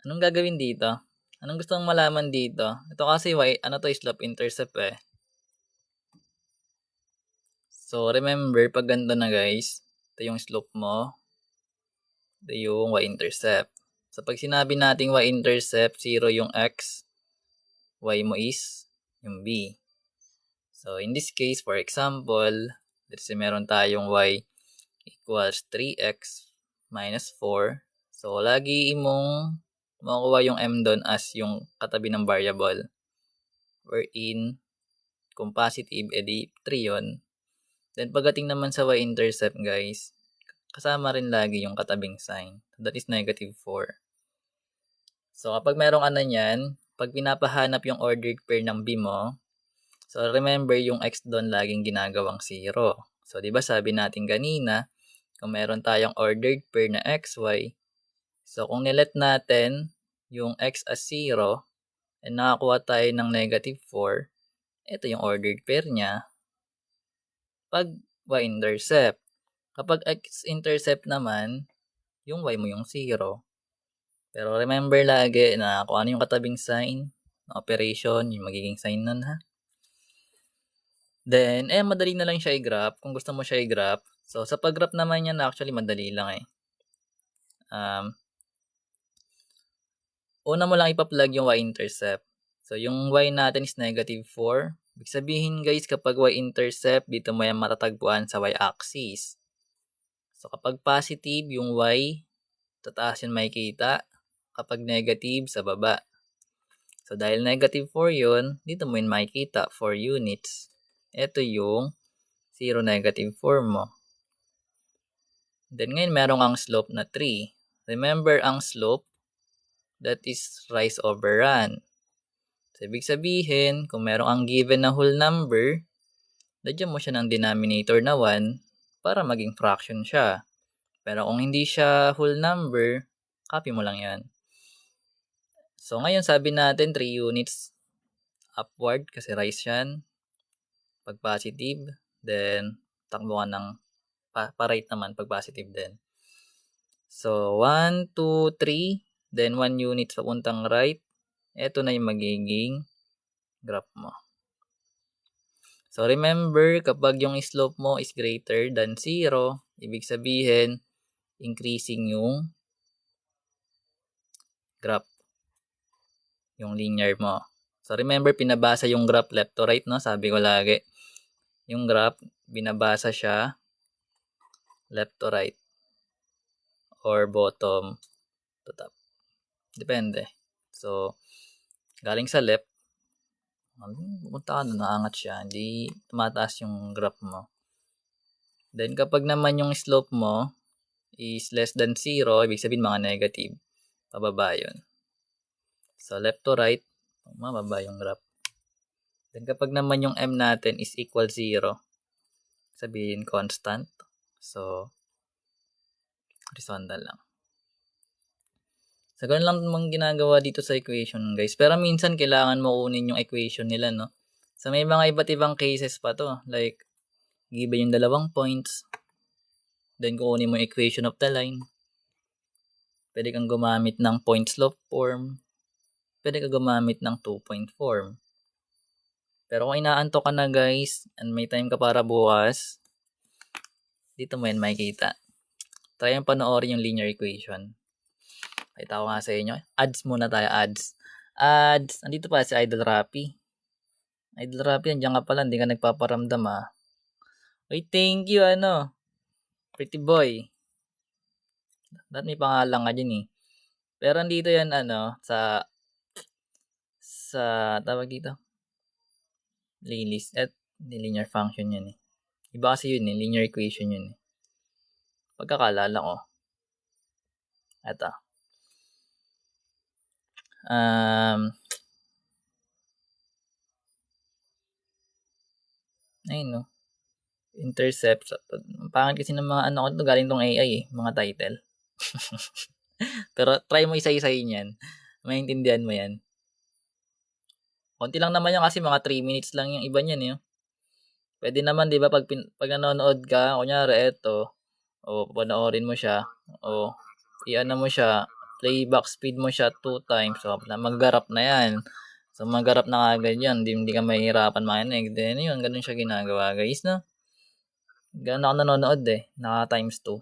Anong gagawin dito? Anong gusto mong malaman dito? Ito kasi ano to, slope intercept eh. So remember, pag ganito na guys, ito yung slope mo, ito yung y-intercept. So pag sinabi nating y-intercept, 0 yung x, y mo is yung b. So in this case, for example, let's say meron tayong y equals 3x minus 4. So lagi mong makukuha yung m doon as yung katabi ng variable. Wherein, kung positive, edi 3 yun. Then pagdating naman sa y-intercept guys, kasama rin lagi yung katabing sign. So that is negative 4. So kapag merong ano niyan, pag pinapahanap yung ordered pair ng b mo, so remember yung x doon laging ginagawang 0. So 'di ba sabi natin kanina, kung meron tayong ordered pair na xy, so kung nilet natin yung x as 0 and nakakuha tayo ng negative 4, ito yung ordered pair niya pag y-intercept. Kapag x-intercept naman, yung y mo yung 0. Pero remember lagi na kung ano yung katabing sign ng operation, yung magiging sign nun ha. Then, madali na lang siya i-graph kung gusto mo siya i-graph. So, sa pag-graph naman yan, actually, madali lang eh. Una mo lang ipa-plug yung y-intercept. So, yung y natin is negative 4. Ibig sabihin guys, kapag y-intercept, dito mo yan matatagpuan sa y-axis. So, kapag positive, yung y, tataas yun makikita. Kapag negative, sa baba. So, dahil negative 4 yun, dito mo yun makikita, 4 units. Ito yung 0, negative 4 mo. Then, ngayon merong ang slope na 3. Remember ang slope, that is rise over run. So, ibig sabihin, kung merong ang given na whole number, lagyan mo siya ng denominator na 1 para maging fraction siya. Pero kung hindi siya whole number, copy mo lang yan. So, ngayon sabi natin 3 units upward kasi rise yan. Pag positive, then takbo ka ng pa-right naman pag positive din. So, 1, 2, 3, then 1 unit papuntang right. Ito na yung magiging graph mo. So, remember, kapag yung slope mo is greater than 0, ibig sabihin, increasing yung graph, yung linear mo. So, remember, pinabasa yung graph left to right, no? Sabi ko lagi, yung graph, binabasa siya left to right or bottom to top. Depende. So, galing sa left, pumunta ka na, naangat siya. Hindi tumataas yung graph mo. Then, kapag naman yung slope mo is less than 0, ibig sabihin mga negative, pababa yun. So, left to right, mababa yung graph. Then, kapag naman yung m natin is equal 0, sabihin constant. So, horizontal lang. So, ganun lang mong ginagawa dito sa equation, guys. Pero minsan, kailangan mo kunin yung equation nila, no? So, may mga iba't ibang cases pa to. Like, given yung 2 points. Then, kukunin mo yung equation of the line. Pwede kang gumamit ng point slope form. Pwede kang gumamit ng 2-point form. Pero kung inaanto ka na, guys, and may time ka para bukas, dito mo yan makikita. Try yung panoorin yung linear equation. Pakita ko nga sa inyo. Ads muna tayo, ads. Ads, andito pa si Idol Rapi. Idol Rapi, nandiyan ka pala, hindi ka nagpaparamdam ah. Uy, thank you, pretty boy. Dapat may pangalan ka dyan eh. Pero andito yan, sa tawag dito, linear function yun eh. Iba kasi yun eh, linear equation yun eh. Pagkakalala ko. Eto. Ayun no. Intercept. Pangit kasi ng mga ko to, galing tong AI eh, mga title. Pero try mo isa-isahin yan. Maintindihan mo yan. Konti lang naman yan kasi mga 3 minutes lang yung iba niyan eh. Pwede naman 'di ba pag nanonood ka, kunyari eto, o panoorin mo siya, o i-ano mo siya, playback speed mo siya 2 times, so maggarap na yan. So maggarap na agad yan, hindi ka mahihirapan makinig. Then yun, ganun siya ginagawa guys, no? Ganun ako nanonood naka times 2.